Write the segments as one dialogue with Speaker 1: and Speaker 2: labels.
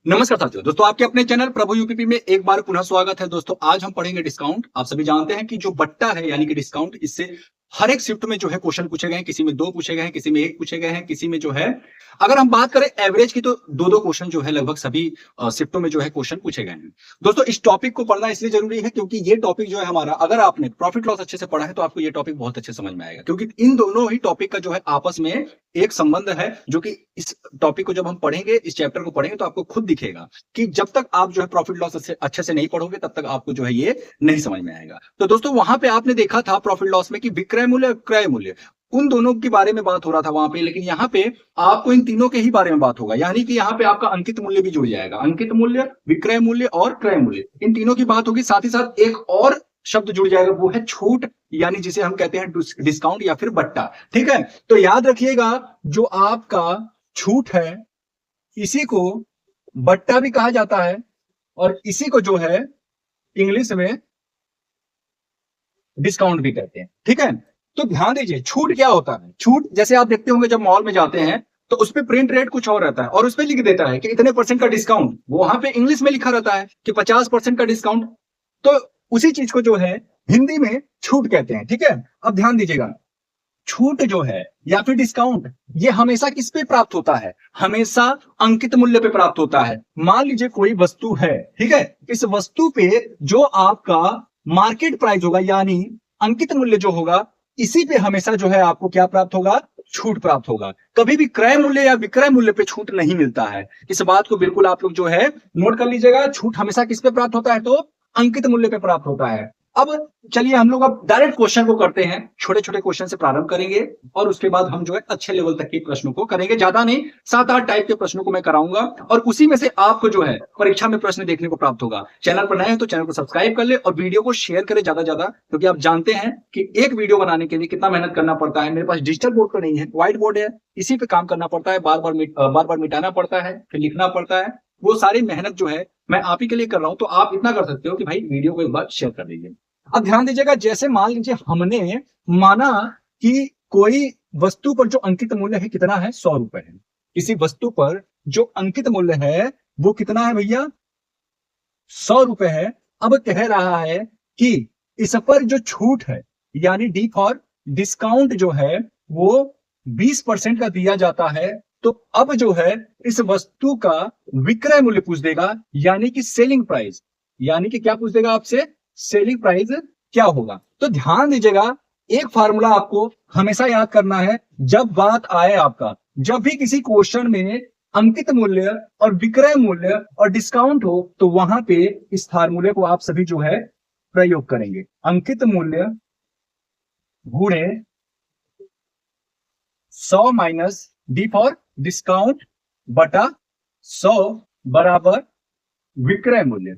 Speaker 1: नमस्कार साथियों, दोस्तों आपके अपने चैनल प्रभु यूपीपी में एक बार पुनः स्वागत है। दोस्तों आज हम पढ़ेंगे डिस्काउंट। आप सभी जानते हैं कि जो बट्टा है यानी कि डिस्काउंट, इससे हर एक शिफ्ट में जो है क्वेश्चन पूछे गए हैं। किसी में 2 पूछे गए हैं, किसी में 1 पूछे गए हैं, किसी में जो है अगर हम बात करें एवरेज की तो 2-2 क्वेश्चन जो है लगभग सभी शिफ्टों में जो है क्वेश्चन पूछे गए हैं। दोस्तों इस टॉपिक को पढ़ना इसलिए जरूरी है क्योंकि ये टॉपिक जो है हमारा, अगर आपने प्रॉफिट लॉस अच्छे से पढ़ा है तो आपको ये टॉपिक बहुत अच्छे समझ में आएगा, क्योंकि इन दोनों ही टॉपिक का जो है आपस में एक संबंध है, जो कि इस टॉपिक को जब हम पढ़ेंगे, इस चैप्टर को पढ़ेंगे तो आपको खुद दिखेगा कि जब तक आप जो है प्रॉफिट लॉस अच्छे से नहीं पढ़ोगे तब तक आपको जो है ये नहीं समझ में आएगा। तो दोस्तों वहां पे आपने देखा था प्रॉफिट लॉस में कि विक्रय मूल्य और क्रय मूल्य, उन दोनों के बारे में बात हो रहा था वहां पे, लेकिन यहाँ पे आपको इन तीनों के ही बारे में बात होगा। यानी कि यहाँ पे आपका अंकित मूल्य भी जुड़ जाएगा। अंकित मूल्य, विक्रय मूल्य और क्रय मूल्य, इन तीनों की बात होगी। साथ ही साथ एक और शब्द जुड़ जाएगा, वो है छूट, यानी जिसे हम कहते हैं डिस्काउंट या फिर बट्टा। ठीक है, तो याद रखिएगा जो आपका छूट है इसी को बट्टा भी कहा जाता है और इसी को जो है इंग्लिश में डिस्काउंट भी कहते हैं। ठीक है, तो ध्यान दीजिए छूट क्या होता है। छूट जैसे आप देखते होंगे जब मॉल में जाते हैं तो उस पे प्रिंट रेट कुछ और रहता है और उस पे लिख देता है कि इतने % का डिस्काउंट, वहां पे इंग्लिश में लिखा रहता है कि 50% का डिस्काउंट। तो उसी चीज को जो है हिंदी में छूट कहते हैं। ठीक है, अब ध्यान दीजिएगा, छूट जो है या फिर डिस्काउंट, ये हमेशा किस पे प्राप्त होता है? हमेशा अंकित मूल्य पे प्राप्त होता है। मान लीजिए कोई वस्तु है, ठीक है, इस वस्तु पे जो आपका मार्केट प्राइस होगा यानी अंकित मूल्य जो होगा, इसी पे हमेशा जो है आपको क्या प्राप्त होगा? छूट प्राप्त होगा। कभी भी क्रय मूल्य या विक्रय मूल्य पे छूट नहीं मिलता है। इस बात को बिल्कुल आप लोग जो है नोट कर लीजिएगा। छूट हमेशा किस पे प्राप्त होता है? तो अंकित मूल्य पे प्राप्त होता है। अब चलिए हम लोग अब डायरेक्ट क्वेश्चन को करते हैं। छोटे छोटे क्वेश्चन से प्रारंभ करेंगे और उसके बाद हम जो है अच्छे लेवल तक के प्रश्नों को करेंगे। ज्यादा नहीं, 7-8 टाइप के प्रश्नों को मैं कराऊंगा और उसी में से आपको जो है परीक्षा में प्रश्न देखने को प्राप्त होगा। चैनल पर नए हैं तो चैनल को सब्सक्राइब कर ले और वीडियो को शेयर करें ज्यादा, क्योंकि आप जानते हैं कि एक वीडियो बनाने के लिए कितना मेहनत करना पड़ता है। मेरे पास डिजिटल बोर्ड तो नहीं है, व्हाइट बोर्ड है, इसी पे काम करना पड़ता है। बार बार मिटाना पड़ता है, फिर लिखना पड़ता है। वो सारी मेहनत जो है मैं आप ही के लिए कर रहा हूं। तो आप इतना कर सकते हो कि भाई वीडियो को एक बार शेयर कर दीजिए। अब ध्यान दीजिएगा, जैसे मान लीजिए हमने माना कि कोई वस्तु पर जो अंकित मूल्य है कितना है? 100 रुपए है। किसी वस्तु पर जो अंकित मूल्य है वो कितना है भैया? 100 रुपए है। अब कह रहा है कि इस पर जो छूट है यानी डी फॉर डिस्काउंट जो है वो 20% का दिया जाता है। तो अब जो है इस वस्तु का विक्रय मूल्य पूछ देगा, यानी कि सेलिंग प्राइस। यानी कि क्या पूछ देगा आपसे? सेलिंग प्राइस क्या होगा? तो ध्यान दीजिएगा, एक फार्मूला आपको हमेशा याद करना है जब बात आए आपका, जब भी किसी क्वेश्चन में अंकित मूल्य और विक्रय मूल्य और डिस्काउंट हो तो वहां पे इस फार्मूले को आप सभी जो है प्रयोग करेंगे। अंकित मूल्य गुणे 100 माइनस डी फॉर डिस्काउंट बटा 100 बराबर विक्रय मूल्य।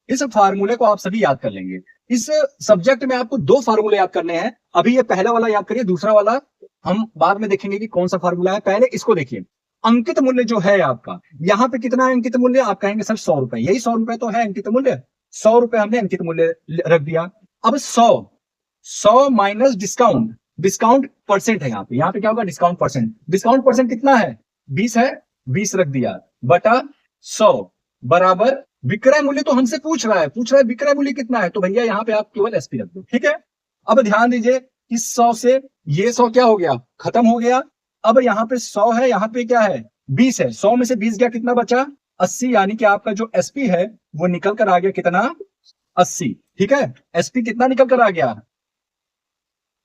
Speaker 1: इस फार्मूले को आप सभी याद कर लेंगे। इस सब्जेक्ट में आपको 2 फार्मूले याद करने हैं। अभी ये पहला वाला याद करिए, दूसरा वाला हम बाद में देखेंगे कि कौन सा फार्मूला है। पहले इसको देखिए। अंकित मूल्य जो है आपका, यहाँ पे कितना है अंकित मूल्य? आप कहेंगे सर 100 रुपए, यही 100 रुपए तो है अंकित मूल्य। 100 रुपए हमने अंकित मूल्य रख दिया। अब 100 माइनस डिस्काउंट, डिस्काउंट परसेंट है यहाँ पे क्या होगा? Discount percent. डिस्काउंट परसेंट कितना है? 20 है, 20 रख दिया बटा 100 बराबर विक्रय मूल्य। तो हमसे पूछ रहा है विक्रय मूल्य कितना है, तो भैया यहाँ पे आप केवल एसपी रख दो। ठीक है, अब ध्यान दीजिए, इस 100 से ये 100 क्या हो गया? खत्म हो गया। अब यहाँ पे 100 है, यहाँ पे क्या है? 20 है। 100 में से 20 गया, कितना बचा? 80। यानी कि आपका जो एसपी है वो निकल कर आ गया कितना? 80। ठीक है, एसपी कितना निकल कर आ गया?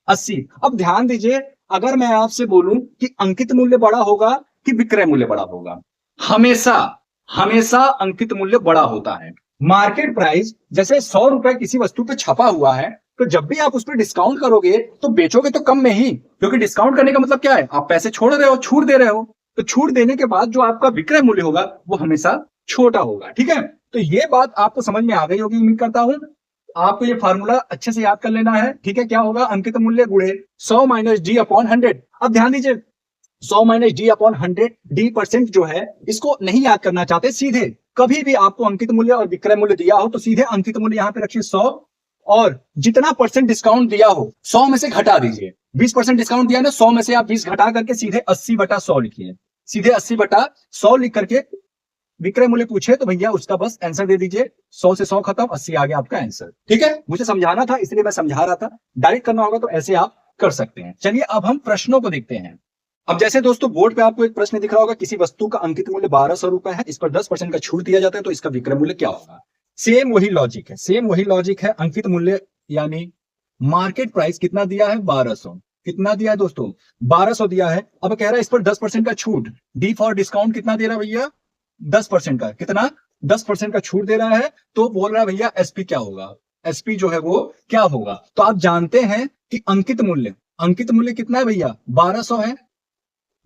Speaker 1: 80। अब ध्यान दीजिए, अगर मैं आपसे बोलूं कि अंकित मूल्य बड़ा होगा कि विक्रय मूल्य बड़ा होगा? हमेशा अंकित मूल्य बड़ा होता है। मार्केट प्राइस जैसे 100 रुपए किसी वस्तु पे छपा हुआ है, तो जब भी आप उस पर डिस्काउंट करोगे तो बेचोगे तो कम में ही, क्योंकि डिस्काउंट करने का मतलब क्या है? आप पैसे छोड़ रहे हो, छूट दे रहे हो। तो छूट देने के बाद जो आपका विक्रय मूल्य होगा वो हमेशा छोटा होगा। ठीक है, तो ये बात आपको समझ में आ गई होगी, उम्मीद करता हूं। आपको ये फार्मूला अच्छे से याद कर लेना है। ठीक है, क्या होगा? अंकित मूल्य गुणे 100 माइनस डी अपॉन 100। अब ध्यान दीजिए, 100 minus D upon 100, D percent जो है इसको नहीं याद करना चाहते, सीधे कभी भी आपको अंकित मूल्य और विक्रय मूल्य दिया हो तो सीधे अंकित मूल्य यहाँ पे रखिए 100 और जितना परसेंट डिस्काउंट दिया हो 100 में से घटा दीजिए। 20% डिस्काउंट दिया ना, 100 में से आप 20 घटा करके सीधे 80/100 लिखिए। सीधे 80/100 लिख करके विक्रय मूल्य पूछे तो भैया उसका बस आंसर दे दीजिए, 100 से 100 खत्म, 80 आ गया आपका आंसर। ठीक है, मुझे समझाना था इसलिए मैं समझा रहा था, डायरेक्ट करना होगा तो ऐसे आप कर सकते हैं। चलिए अब हम प्रश्नों को देखते हैं। अब जैसे दोस्तों बोर्ड पे आपको एक प्रश्न दिख रहा होगा, किसी वस्तु का अंकित मूल्य 1200 रुपए है, इस पर 10% का छूट दिया जाता है, तो इसका विक्रय मूल्य क्या होगा। सेम वही लॉजिक है, सेम वही लॉजिक है। अंकित मूल्य यानी मार्केट प्राइस कितना दिया है, 1200। कितना दिया है दोस्तों, 1200 दिया है। अब कह रहा है इस पर 10% का छूट, डी फॉर डिस्काउंट कितना दे रहा है भैया, 10% का। कितना, 10% का छूट दे रहा है। तो बोल रहा है भैया एसपी क्या होगा, एसपी जो है वो क्या होगा। तो आप जानते हैं कि अंकित मूल्य कितना है भैया, 1200 है,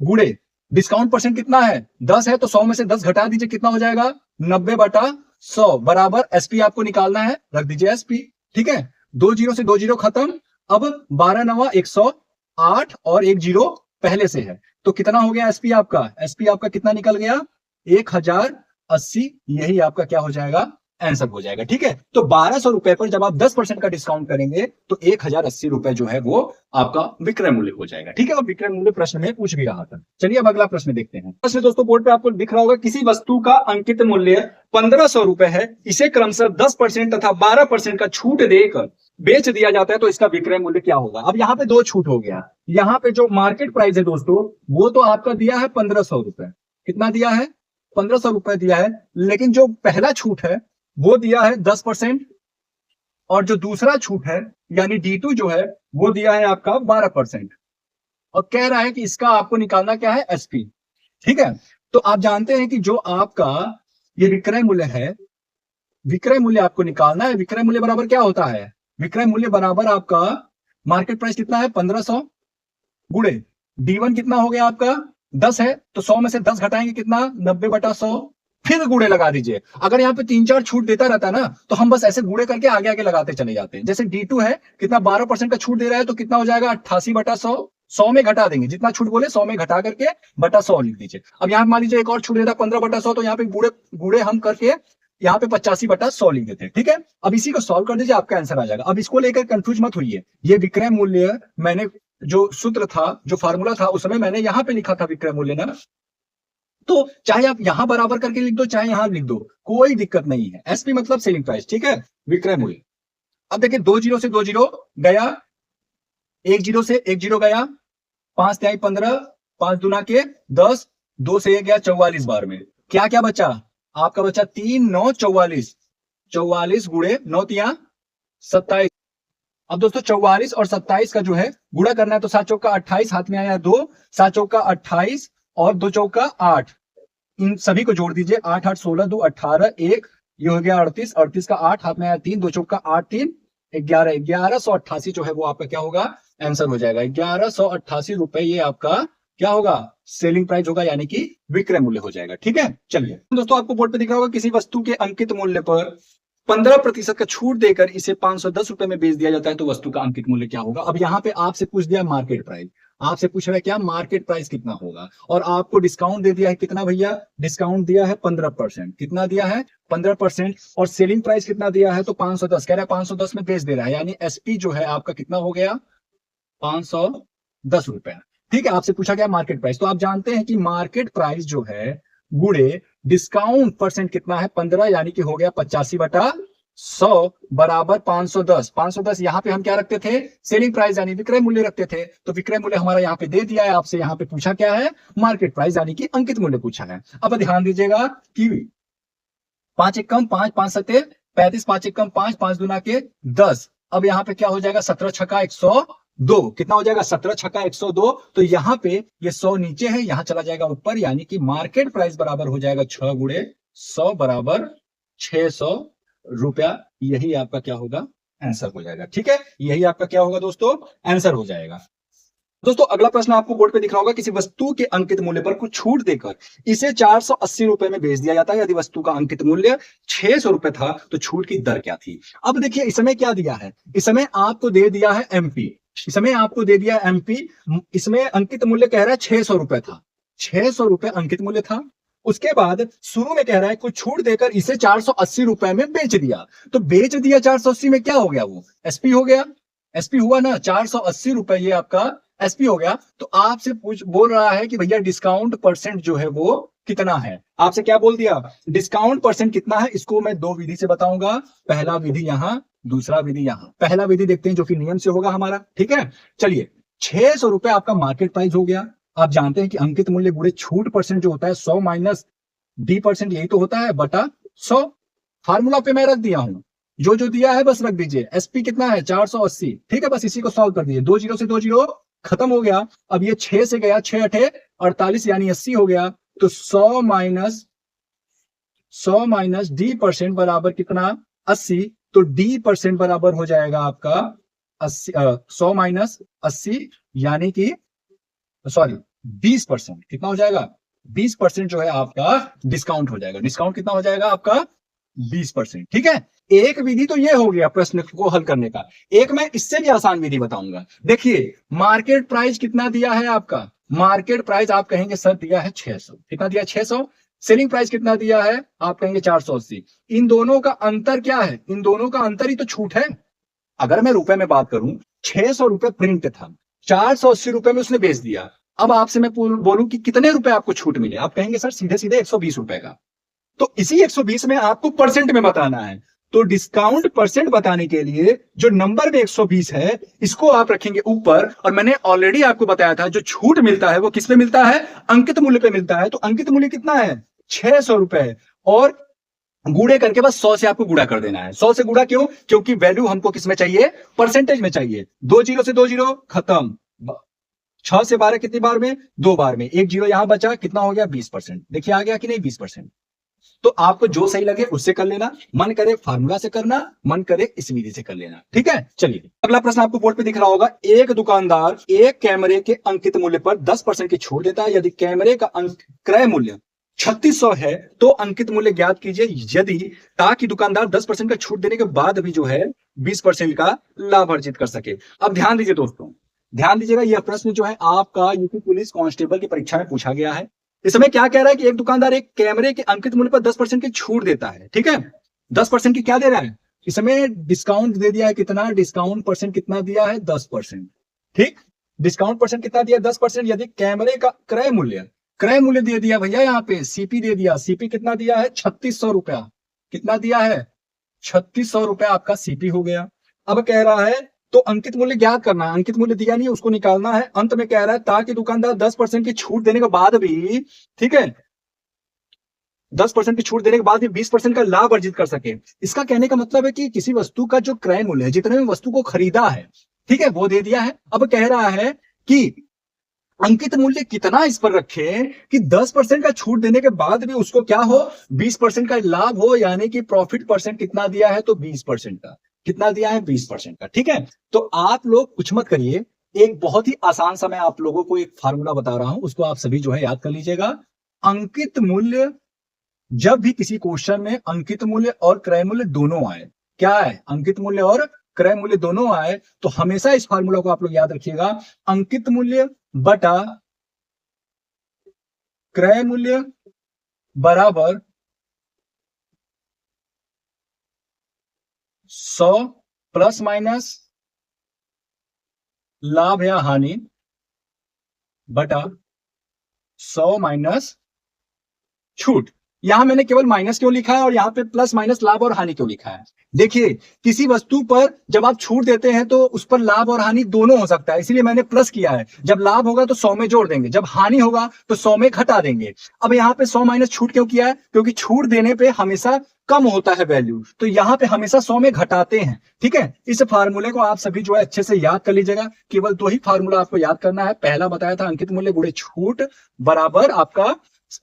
Speaker 1: गुड़े डिस्काउंट परसेंट कितना है, 10 है, तो 100 में से 10 घटा दीजिए, कितना हो जाएगा, 90/100 बराबर एसपी आपको निकालना है, रख दीजिए एसपी। ठीक है, 2 जीरो से 2 जीरो खत्म। अब 12 9 108 और 1 जीरो पहले से है, तो कितना हो गया एसपी आपका, एसपी आपका कितना निकल गया, 1080। यही आपका क्या हो जाएगा, आंसर हो जाएगा। ठीक है, तो 1200 रुपए पर जब आप 10% का डिस्काउंट करेंगे तो 1080 रुपए जो है वो आपका विक्रय मूल्य हो जाएगा। ठीक है, और विक्रय मूल्य प्रश्न में पूछ भी रहा था। चलिए अब अगला प्रश्न देखते हैं। प्रश्न दोस्तों बोर्ड पे आपको दिख रहा होगा, किसी वस्तु का अंकित मूल्य 1500 रुपए है, इसे क्रमशः 10% तथा 12% का छूट देकर बेच दिया जाता है, तो इसका विक्रय मूल्य क्या होगा। अब यहाँ पे दो छूट हो गया, यहाँ पे जो मार्केट प्राइस है दोस्तों वो तो आपका दिया है 1500 रुपए। कितना दिया है, 1500 रुपए दिया है, लेकिन जो पहला छूट है वो दिया है 10%, और जो दूसरा छूट है यानी D2 जो है वो दिया है आपका 12%, और कह रहा है कि इसका आपको निकालना क्या है, एसपी। ठीक है, तो आप जानते हैं कि जो आपका ये विक्रय मूल्य है, विक्रय मूल्य आपको निकालना है। विक्रय मूल्य बराबर क्या होता है, विक्रय मूल्य बराबर आपका मार्केट प्राइस कितना है 1500 गुणे D1 कितना हो गया आपका 10 है, तो 100 में से 10 घटाएंगे कितना, 90/100, फिर गुणे लगा दीजिए। अगर यहाँ पे 3-4 छूट देता रहता ना तो हम बस ऐसे गुणे करके आगे आगे लगाते चले जाते हैं। जैसे D2 है कितना 12% का छूट दे रहा है, तो कितना हो जाएगा 88/100, 100 में घटा देंगे, जितना छूट बोले 100 में घटा करके बटा 100 लिख दीजिए। अब यहाँ मान लीजिए एक और छूट देता 15/100, तो यहाँ पे गुणे हम करके यहाँ पे 85/100 लिख देते हैं। ठीक है, अब इसी को सॉल्व कर दीजिए, आपका आंसर आ जाएगा। अब इसको लेकर कंफ्यूज मत होइए, ये विक्रय मूल्य मैंने जो सूत्र था, जो फार्मूला था, उस समय मैंने यहाँ पे लिखा था विक्रय मूल्य ना, तो चाहे आप यहां बराबर करके लिख दो चाहे यहां लिख दो, कोई दिक्कत नहीं है। एसपी मतलब सेलिंग प्राइस। ठीक है, विक्रय मूल्य। अब देखिए 2 जीरो से 2 जीरो गया, 1 जीरो से 1 जीरो गया, 5 तिहाई 15, 5 दूना के 10, 2 से 1 गया 44 बार में। क्या क्या बचा आपका, बचा 3 9 44, 44 गुणे 9 तिया 27। अब दोस्तों 44 और 27 का जो है गुणा करना है, तो 7 चौका 28, हाथ में आया 2, 7 चौका 28 और 2 चौका 8, इन सभी को जोड़ दीजिए, 8 8 16 2 18, 1 ये हो गया 38, 38 का 8 हाथ में आया 3, 2 चौका 8 3 11, 1188 जो है वो आपका क्या होगा, आंसर हो जाएगा। 1188 रुपए ये आपका क्या होगा, सेलिंग प्राइस होगा, यानी कि विक्रय मूल्य हो जाएगा। ठीक है, चलिए दोस्तों आपको बोर्ड पे दिख रहा होगा, किसी वस्तु के अंकित मूल्य पर 15% का छूट देकर इसे 510 रुपए में बेच दिया जाता है, तो वस्तु का अंकित मूल्य क्या होगा। अब यहाँ पे आपसे पूछ दिया मार्केट प्राइस, आपसे पूछ रहा है क्या मार्केट प्राइस कितना होगा, और आपको डिस्काउंट दे दिया है कितना भैया, डिस्काउंट दिया है 15%। कितना दिया है 15%, और सेलिंग प्राइस कितना दिया है, तो 510 कह रहा है, 510 में बेच दे रहा है, यानी एसपी जो है आपका कितना हो गया 510 रुपए। ठीक है, आपसे पूछा गया मार्केट प्राइस, तो आप जानते हैं कि मार्केट प्राइस जो है गुणे डिस्काउंट परसेंट कितना है 15, यानी कि हो गया 85/100 बराबर 510। 510 यहाँ पे हम क्या रखते थे, सेलिंग प्राइस यानी विक्रय मूल्य रखते थे, तो विक्रय मूल्य हमारा यहाँ पे दे दिया है। आपसे यहाँ पे पूछा क्या है, मार्केट प्राइस यानी कि अंकित मूल्य पूछा है। अब ध्यान दीजिएगा कि 5 एकम 5, 5 सत्ते 35, 5 एकम 5, 5 दूना के 10। अब यहाँ पे क्या हो जाएगा, 17 छक्का 102, कितना हो जाएगा 17 छक्का 102, तो यहाँ पे ये 100 नीचे है, यहाँ चला जाएगा ऊपर, यानी कि मार्केट प्राइस बराबर हो जाएगा 6 गुणे 100 बराबर 600 रुपया। यही आपका क्या होगा, आंसर हो जाएगा। ठीक है, यही आपका क्या होगा दोस्तों, आंसर हो जाएगा। दोस्तों अगला प्रश्न आपको बोर्ड पे दिख रहा होगा, किसी वस्तु के अंकित मूल्य पर कुछ छूट देकर इसे 480 रुपए में बेच दिया जाता है, यदि वस्तु का अंकित मूल्य 600 रुपए था, तो छूट की दर क्या थी। अब देखिए इस समय क्या दिया है, इस समय आपको दे दिया है एमपी, इस समय आपको दे दिया एमपी, इसमें अंकित मूल्य कह रहा है 600 रुपए था, 600 रुपए अंकित मूल्य था। उसके बाद शुरू में कह रहा है कुछ छूट देकर इसे 480 रुपए में बेच दिया, तो बेच दिया 480 में क्या हो गया, वो एसपी हो गया, एसपी हुआ ना 480 रुपए, ये आपका एसपी हो गया। तो आपसे बोल रहा है कि भैया डिस्काउंट परसेंट जो है वो कितना है। आपसे क्या बोल दिया, डिस्काउंट परसेंट कितना है। इसको मैं दो विधि से बताऊंगा, पहला विधि यहां, दूसरा विधि यहां। पहला विधि देखते हैं जो कि नियम से होगा हमारा, ठीक है। चलिए, 600 रुपए आपका मार्केट प्राइस हो गया। आप जानते हैं कि अंकित मूल्य गुणे छूट परसेंट जो होता है 100 माइनस डी परसेंट, यही तो होता है, बटा 100। फार्मूला पे मैं रख दिया हूं, जो जो दिया है बस रख दीजिए। एसपी कितना है 480, ठीक है, बस इसी को सॉल्व कर दीजिए। 2 जीरो से 2 जीरो खत्म हो गया। अब ये 6 से गया, 6 अठे 48 यानी 80 हो गया। तो 100 माइनस डी परसेंट बराबर कितना, 80। तो डी परसेंट बराबर हो जाएगा आपका 80, 100 माइनस 80 यानी कि सॉरी 20%। कितना हो जाएगा, 20% जो है आपका डिस्काउंट हो जाएगा। डिस्काउंट कितना हो जाएगा आपका, 20%, ठीक है। एक विधि तो ये हो गया प्रश्न को हल करने का। एक मैं इससे भी आसान विधि बताऊंगा। देखिए, मार्केट प्राइस कितना दिया है आपका, मार्केट प्राइस आप कहेंगे सर दिया है 600, कितना दिया 600। सेलिंग प्राइस कितना दिया है, आप कहेंगे 480। इन दोनों का अंतर क्या है, इन दोनों का अंतर ही तो छूट है। अगर मैं रुपए में बात करूं, 600 रुपए प्रिंट था, 480 रुपए में उसने बेच दिया। अब आपसे मैं बोलूं कि कितने रुपए आपको छूट मिले, आप कहेंगे सर सीधे सीधे 120 रुपए का। तो इसी 120 में आपको परसेंट में बताना है। तो डिस्काउंट परसेंट बताने के लिए जो नंबर में 120 है, इसको आप रखेंगे ऊपर। और मैंने ऑलरेडी आपको बताया था जो छूट मिलता है वो किस पे मिलता है, अंकित मूल्य पे मिलता है। तो अंकित मूल्य कितना है, 600 रुपए। और गुणे करके बस 100 से आपको गुणा कर देना है। 100 से गुणा क्यों, क्योंकि वैल्यू हमको किस में चाहिए, परसेंटेज में चाहिए। 2 जीरो से 2 जीरो खत्म। 6 से 12 कितनी बार में, 2 बार में। 1 जीरो यहां बचा, कितना हो गया 20%। देखिए आ गया कि नहीं 20%। तो आपको जो सही लगे उससे कर लेना, मन करे फार्मूला से करना, मन करे इस विधि से कर लेना, ठीक है। चलिए अगला प्रश्न आपको बोर्ड पे दिख रहा होगा। एक दुकानदार एक कैमरे के अंकित मूल्य पर 10% की छूट देता है। यदि कैमरे का क्रय मूल्य 3600 है तो अंकित मूल्य ज्ञात कीजिए। यदि ताकि दुकानदार 10% का छूट देने के बाद भी जो है 20% का लाभ अर्जित कर सके। अब ध्यान दीजिए दोस्तों, ध्यान दीजिएगा, यह प्रश्न जो है आपका यूपी पुलिस कांस्टेबल की परीक्षा में पूछा गया है। इस समय क्या कह रहा है कि एक दुकानदार एक कैमरे के अंकित मूल्य पर 10% की छूट देता है, ठीक है। 10% की क्या दे रहा है, इस समय डिस्काउंट दे दिया है। कितना डिस्काउंट परसेंट कितना दिया है, 10%, ठीक। डिस्काउंट परसेंट कितना दिया, 10%। यदि कैमरे का क्रय मूल्य दे दिया भैया, यहाँ पे सीपी दे दिया। सीपी कितना दिया है, 3600 रुपया। कितना दिया है, 3600 रुपया आपका सीपी हो गया। अब कह रहा है तो अंकित मूल्य ज्ञात करना है। अंकित मूल्य दिया नहीं, उसको निकालना है। अंत में कह रहा है ताकि दुकानदार 10% की छूट देने के बाद भी, ठीक है, 10% की छूट देने के बाद भी 20% का लाभ अर्जित कर सके। इसका कहने का मतलब है कि किसी वस्तु का जो क्रय मूल्य है, जितने में वस्तु को खरीदा है, ठीक है, वो दे दिया है। अब कह रहा है कि अंकित मूल्य कितना इस पर रखे कि 10% का छूट देने के बाद भी उसको क्या हो, 20% का लाभ हो। यानी कि प्रॉफिट परसेंट कितना दिया है, तो 20% का। कितना दिया है, 20% का, ठीक है। तो आप लोग कुछ मत करिए, एक बहुत ही आसान सा मैं आप लोगों को एक फार्मूला बता रहा हूं, उसको आप सभी जो है याद कर लीजिएगा। अंकित मूल्य, जब भी किसी क्वेश्चन में अंकित मूल्य और क्रय मूल्य दोनों आए, क्या है, अंकित मूल्य और क्रय मूल्य दोनों आए, तो हमेशा इस फार्मूला को आप लोग याद रखिएगा। अंकित मूल्य बटा क्रय मूल्य बराबर 100 प्लस माइनस लाभ या हानि बटा 100 माइनस छूट। यहां मैंने केवल माइनस क्यों लिखा है और यहां पे प्लस माइनस लाभ और हानि क्यों लिखा है। देखिए, किसी वस्तु पर जब आप छूट देते हैं तो उस पर लाभ और हानि दोनों हो सकता है, इसीलिए मैंने प्लस किया है। जब लाभ होगा तो 100 में जोड़ देंगे, जब हानि होगा तो 100 में घटा देंगे। अब यहाँ पे 100 माइनस छूट क्यों किया है, क्योंकि छूट देने पे हमेशा कम होता है वैल्यू, तो यहाँ पे हमेशा 100 में घटाते हैं, ठीक है। इस फार्मूले को आप सभी जो है अच्छे से याद कर लीजिएगा। केवल दो ही फार्मूला आपको याद करना है। पहला बताया था अंकित मूल्य गुणे छूट बराबर आपका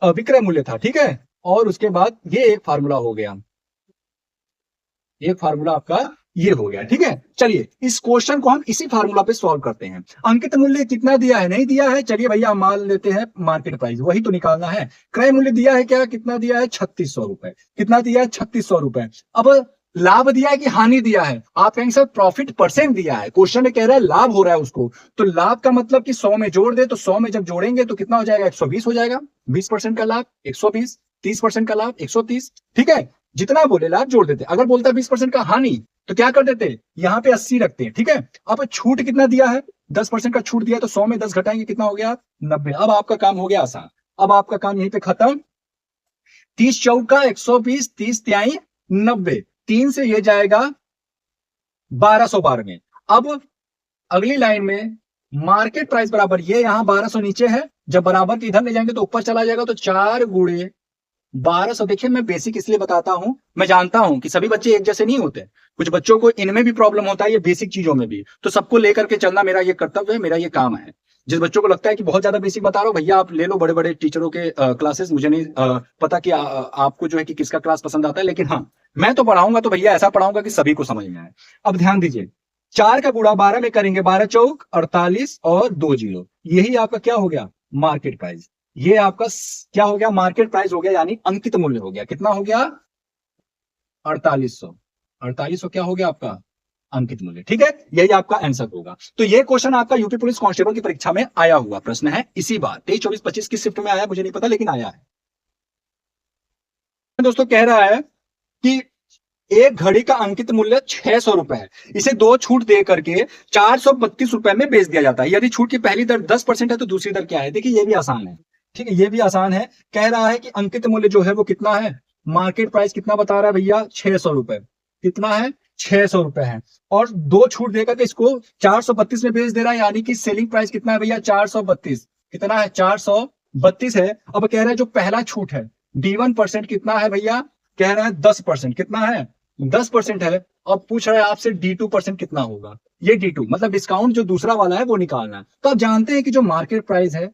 Speaker 1: विक्रय मूल्य था, ठीक है। और उसके बाद ये एक फार्मूला हो गया, एक फार्मूला आपका ये हो गया, ठीक है। चलिए इस क्वेश्चन को हम इसी फार्मूला पे सॉल्व करते हैं। अंकित मूल्य कितना दिया है, नहीं दिया है, चलिए भैया हम मान लेते हैं मार्केट प्राइस, वही तो निकालना है। क्रय मूल्य दिया है क्या, कितना दिया है, 3600 रुपए। कितना दिया है, 3600 रुपए। अब लाभ दिया है कि हानि दिया है, आप कहेंगे सर प्रॉफिट परसेंट दिया है, क्वेश्चन में कह रहा है लाभ हो रहा है उसको। तो लाभ का मतलब कि 100 में जोड़ दे, तो 100 में जब जोड़ेंगे तो कितना हो जाएगा, 120 हो जाएगा। 20% का लाभ 120, 30% का लाभ 130, ठीक है। जितना बोले लाभ जोड़ देते। अगर बोलता है 20% का हानि तो क्या कर देते, यहाँ पे 80 रखते हैं, ठीक है। अब छूट कितना दिया है, 10% का छूट दिया तो 100 में 10 घटाएंगे, कितना हो गया 90। अब आपका काम हो गया आसान, अब आपका काम यहीं पे खत्म। 30 चौका 120, 30 तिहाई 90, 3 से ये जाएगा 1212 में। अब अगली लाइन में मार्केट प्राइस बराबर, ये यहां 1200 नीचे है, जब बराबर के इधर ले जाएंगे तो ऊपर चला जाएगा, तो 4 गुणे 1200। देखिए मैं बेसिक इसलिए बताता हूं, मैं जानता हूं कि सभी बच्चे एक जैसे नहीं होते, कुछ बच्चों को इनमें भी प्रॉब्लम होता है, ये बेसिक चीजों में भी, तो सबको लेकर के चलना मेरा ये कर्तव्य है, मेरा ये काम है। जिस बच्चों को लगता है कि बहुत ज्यादा बेसिक बता रहा हूं, भैया आप ले लो बड़े बड़े टीचरों के क्लासेस, मुझे नहीं पता कि आपको जो है कि किसका क्लास पसंद आता है, लेकिन हाँ मैं तो पढ़ाऊंगा तो भैया ऐसा पढ़ाऊंगा कि सभी को समझ में आए। अब ध्यान दीजिए, 4 का गुणा 12 में करेंगे, 12 चौक 48 और 2 जीरो, यही आपका क्या हो गया मार्केट प्राइस। ये आपका क्या हो गया मार्केट प्राइस हो गया, यानी अंकित मूल्य हो गया, कितना हो गया 4800। 4800 क्या हो गया आपका अंकित मूल्य, ठीक है, यही आपका आंसर होगा। तो ये क्वेश्चन आपका यूपी पुलिस कांस्टेबल की परीक्षा में आया हुआ प्रश्न है, इसी बार 23, 24, 25 की शिफ्ट में आया मुझे नहीं पता, लेकिन आया है। दोस्तों कह रहा है कि एक घड़ी का अंकित मूल्य 600 रुपए है, इसे 2 छूट दे करके 432 रुपए में बेच दिया जाता है। यदि छूट की पहली दर 10% है तो दूसरी दर क्या है, देखिए ये भी आसान है, ठीक है, ये भी आसान है। कह रहा है कि अंकित मूल्य जो है वो कितना है, मार्केट प्राइस कितना बता रहा है भैया 600 रुपए, कितना है 600 रुपए है, और 2 छूट देकर के इसको 432 में बेच दे रहा है, यानी कि सेलिंग प्राइस कितना है भैया 432, कितना है 432 है। अब कह रहा है जो पहला छूट है D1% कितना है भैया, कह रहा है 10%, कितना है 10% है। अब पूछ रहा है आपसे D2% कितना होगा, ये D2 मतलब डिस्काउंट जो दूसरा वाला है वो निकालना है। तो आप जानते हैं कि जो मार्केट प्राइस है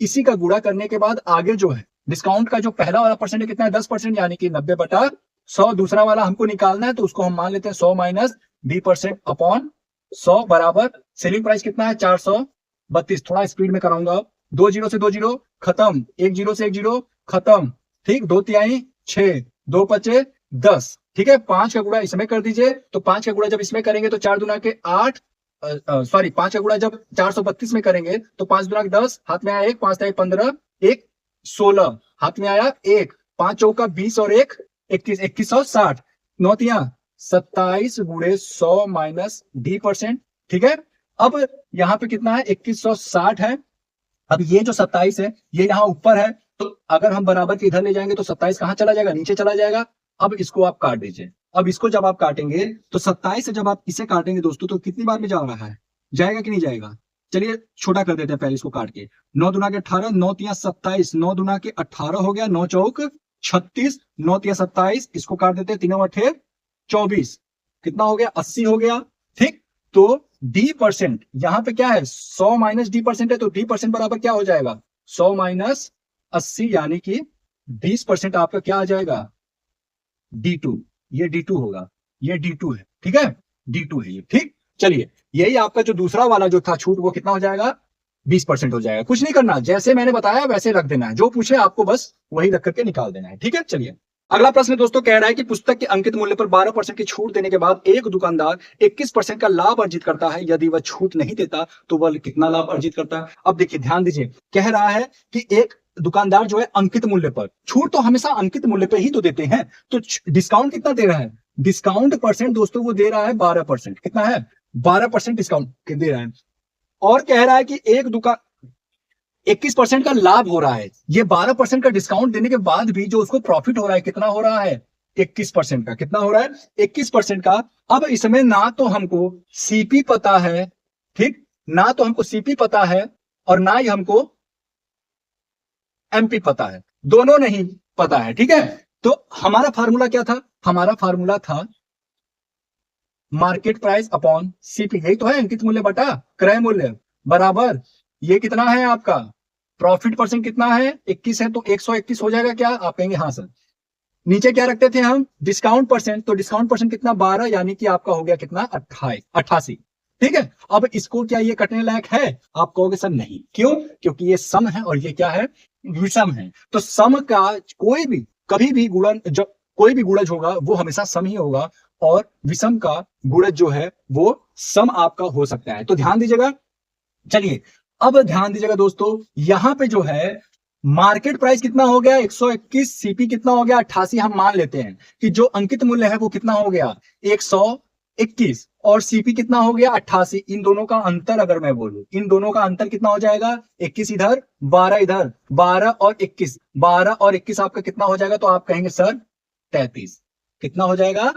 Speaker 1: इसी का गुणा करने के बाद आगे जो है डिस्काउंट का जो पहला वाला परसेंट है कितना है 10%, यानी कि 90/100, दूसरा वाला हमको निकालना है तो उसको हम मान लेते हैं 100 माइनस D% अपॉन 100 बराबर सेलिंग प्राइस कितना है 432। थोड़ा स्पीड में कराऊंगा, 2 जीरो से 2 जीरो खत्म, 1 जीरो से 1 जीरो खत्म, ठीक, 2 तिहाई 6, 2 पचे 10, ठीक है, 5 का गुणा इसमें कर दीजिए, तो 5 का गुणा जब इसमें करेंगे तो 4 दूना के 8, सॉरी 5 का गुणा जब 432 में करेंगे तो 5 दूना के 10, हाथ में आया 1, 5 तिहाई 15, 1 16, हाथ में आया 1, 5 चौका 20 और 1 21, 2160, 9 तिया 27 गुणे 100 माइनस D%, ठीक है। अब यहाँ पे कितना है 2160 है। अब ये जो 27 है ये यहाँ ऊपर है, तो अगर हम बराबर के इधर ले जाएंगे तो 27 कहां चला जाएगा, नीचे चला जाएगा। अब इसको आप काट दीजिए, अब इसको जब आप काटेंगे तो 27 से जब आप इसे काटेंगे दोस्तों तो कितनी बार में जा रहा है, जाएगा कि नहीं जाएगा। चलिए छोटा कर देते हैं पहले इसको काट के, 9 दूना के 18, 9 तिया 27, 9 दूना के 18 हो गया, 9 चौक 36, 9 तिया 27, इसको काट देते हैं, 3 अठे 24, कितना हो गया 80 हो गया, ठीक। तो D% यहां पे क्या है 100 माइनस D% है, तो D% बराबर क्या हो जाएगा 100 माइनस 80, यानी कि 20% आपका क्या आ जाएगा D2, ये D2 होगा, ये D2 है, ठीक है, D2 है ये, ठीक। चलिए यही आपका जो दूसरा वाला जो था छूट वो कितना हो जाएगा 20% हो जाएगा। कुछ नहीं करना, जैसे मैंने बताया वैसे रख देना है, जो पूछे आपको बस वही रख करके निकाल देना है, ठीक है। चलिए अगला प्रश्न दोस्तों कह रहा है कि पुस्तक के अंकित मूल्य पर 12% की छूट देने के बाद एक दुकानदार 21% का लाभ अर्जित करता है, यदि वह छूट नहीं देता तो वह कितना लाभ अर्जित करता है। अब देखिए ध्यान दीजिए, कह रहा है कि एक दुकानदार जो है अंकित मूल्य पर, छूट तो हमेशा अंकित मूल्य पर ही तो देते हैं, तो डिस्काउंट कितना दे रहा है, डिस्काउंट परसेंट दोस्तों वो दे रहा है 12%, कितना है 12% डिस्काउंट दे रहा है। और कह रहा है कि एक दुकान 21% का लाभ हो रहा है, ये 12% का डिस्काउंट देने के बाद भी जो उसको प्रॉफिट हो रहा है कितना हो रहा है 21% का, कितना हो रहा है 21% का। अब इसमें ना तो हमको सीपी पता है, ठीक, ना तो हमको सीपी पता है और ना ही हमको एमपी पता है, दोनों नहीं पता है, ठीक है। तो हमारा फार्मूला क्या था, हमारा फार्मूला था मार्केट प्राइस अपॉन सीपी, यही तो है अंकित मूल्य बटा क्रय मूल्य, बराबर ये कितना है आपका प्रॉफिट परसेंट कितना है 21 है, तो 121 हो जाएगा क्या, आप कहेंगे हाँ सर। नीचे क्या रखते थे हम डिस्काउंट परसेंट, तो डिस्काउंट परसेंट कितना 12, यानी कि आपका हो गया कितना 88, ठीक है। अब इसको क्या ये कटने लायक है, आप कहोगे सर नहीं, क्यों, क्योंकि ये सम है और ये क्या है विषम है। तो सम का कोई भी कभी भी गुणन, जब कोई भी गुणज होगा वो हमेशा सम ही होगा, और विषम का गुणज जो है वो सम आपका हो सकता है, तो ध्यान दीजिएगा। चलिए अब ध्यान दीजिएगा दोस्तों, यहां पे जो है मार्केट प्राइस कितना हो गया 121, सीपी कितना हो गया 88, हम मान लेते हैं कि जो अंकित मूल्य है वो कितना हो गया 100, 21 और सीपी कितना हो गया 88। इन दोनों का अंतर अगर मैं बोलूं, इन दोनों का अंतर कितना हो जाएगा 21 इधर 12 इधर, 12 और 21, 12 और 21 आपका कितना हो जाएगा, तो आप कहेंगे सर 33। कितना हो जाएगा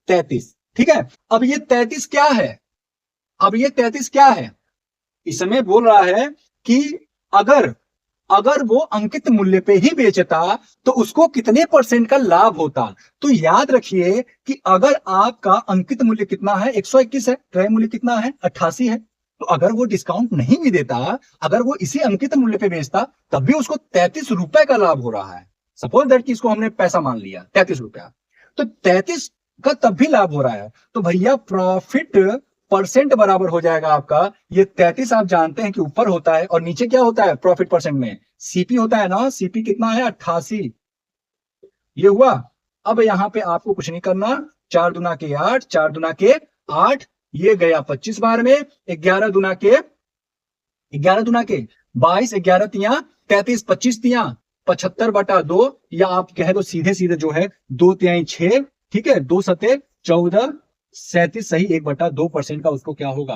Speaker 1: 33। ठीक है, अब ये 33 क्या है, अब ये 33 क्या है, इसमें बोल रहा है कि अगर अगर वो अंकित मूल्य पे ही बेचता तो उसको कितने परसेंट का लाभ होता। तो याद रखिए कि अगर आपका अंकित मूल्य कितना है 121 है, क्रय मूल्य कितना है 88 है, तो अगर वो डिस्काउंट नहीं भी देता, अगर वो इसी अंकित मूल्य पे बेचता तब भी उसको 33 रुपए का लाभ हो रहा है। सपोज दैट कि इसको हमने पैसा मान लिया 33 रुपया, तो 33 का तब भी लाभ हो रहा है। तो भैया प्रॉफिट परसेंट बराबर हो जाएगा आपका, ये 33 आप जानते हैं कि ऊपर होता है और नीचे क्या होता है प्रॉफिट परसेंट में सीपी होता है ना, सीपी कितना है 88। ये हुआ। अब यहां पे आपको कुछ नहीं करना, 4 दुना के 8, 4 दुना के 8, ये गया 25 बार में, 11 दुना के 22, 11 तिया 33, 25 तिया 75/2, या आप कह दो सीधे सीधे जो है 2 तिहाई 6, ठीक है, 2 सते 14, 37 सही 1/2% का उसको क्या होगा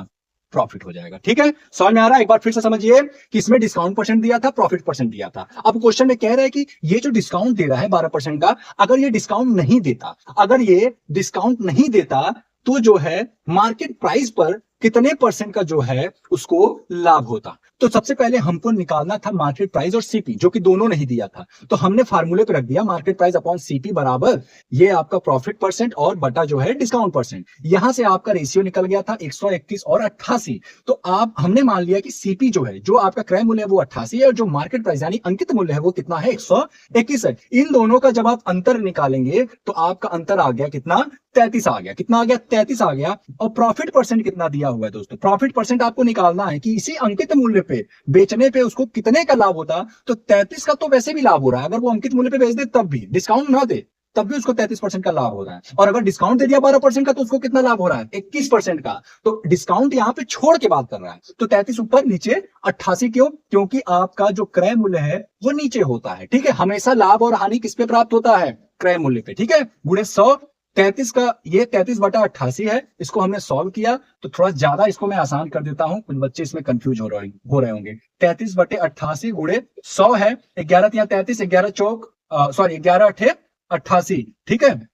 Speaker 1: प्रॉफिट हो जाएगा। ठीक है, समझ में आ रहा है। एक बार फिर से समझिए कि इसमें डिस्काउंट परसेंट दिया था, प्रॉफिट परसेंट दिया था। अब क्वेश्चन में कह रहा है कि ये जो डिस्काउंट दे रहा है 12% का, अगर ये डिस्काउंट नहीं देता, अगर ये डिस्काउंट नहीं देता तो जो है मार्केट प्राइस पर कितने परसेंट का जो है उसको लाभ होता। तो सबसे पहले हमको निकालना था मार्केट प्राइस और सीपी, जो कि दोनों नहीं दिया था, तो हमने फार्मूले पे रख दिया मार्केट प्राइस अपॉन सीपी बराबर ये आपका प्रॉफिट परसेंट और बटा जो है डिस्काउंट परसेंट। यहां से आपका रेशियो निकल गया था 131 और 88। तो आप हमने मान लिया कि सीपी जो है, जो आपका क्रय मूल्य है वो 88 है और जो मार्केट प्राइस यानी अंकित मूल्य है वो कितना है 121 है। इन दोनों का जब आप अंतर निकालेंगे तो आपका अंतर आ गया कितना 33 आ गया। कितना आ गया 33 आ गया। और प्रॉफिट परसेंट कितना दिया हुआ है दोस्तों, प्रॉफिट परसेंट आपको निकालना है कि इसी अंकित मूल्य पे बेचने पे उसको कितने का लाभ होता। तो 33 का तो वैसे भी लाभ हो रहा है, अगर वो अंकित मूल्य पे बेच दे तब भी, डिस्काउंट ना दे तब भी उसको 33% का लाभ हो रहा है, और अगर डिस्काउंट दे दिया 12% का तो उसको कितना लाभ हो रहा है 21% का। तो डिस्काउंट यहां पे छोड़ के बात कर रहा है, तो 33 ऊपर नीचे 88 क्यों, क्योंकि आपका जो क्रय मूल्य है वो नीचे होता है। ठीक है, हमेशा लाभ और हानि किस पे प्राप्त होता है क्रय मूल्य पे। ठीक है, गुणे 100, 33 का ये 33/88 है, इसको हमने सॉल्व किया तो थोड़ा ज्यादा इसको मैं आसान कर देता हूं, कुछ बच्चे इसमें कंफ्यूज हो रहे होंगे। 33/88 गुणे 100 है, 11 तिया 33, 11 चौक सॉरी 11 अठे 88। ठीक है,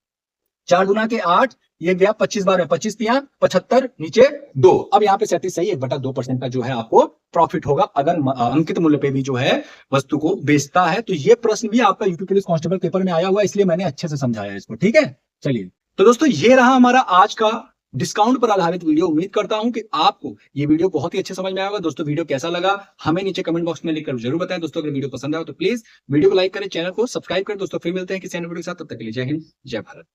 Speaker 1: 4 गुना के 8, ये गया 25 बार में 25 तिया 75, नीचे 2। अब यहाँ पे 37 सही 1/2% का जो है आपको प्रॉफिट होगा अगर अंकित मूल्य पे भी जो है वस्तु को बेचता है। तो ये प्रश्न भी आपका यूपी पुलिस कांस्टेबल पेपर में आया हुआ है, इसलिए मैंने अच्छे से समझाया इसको। ठीक है, चलिए तो दोस्तों ये रहा हमारा आज का डिस्काउंट पर आधारित वीडियो। उम्मीद करता हूं कि आपको ये वीडियो बहुत ही अच्छे समझ में आएगा। दोस्तों वीडियो कैसा लगा हमें नीचे कमेंट बॉक्स में लिखकर जरूर बताएं। दोस्तों अगर वीडियो पसंद आए तो प्लीज वीडियो को लाइक करें, चैनल को सब्सक्राइब करें। दोस्तों फिर मिलते हैं किसी अन्य वीडियो के साथ, तब तक के लिए जय हिंद, जय भारत।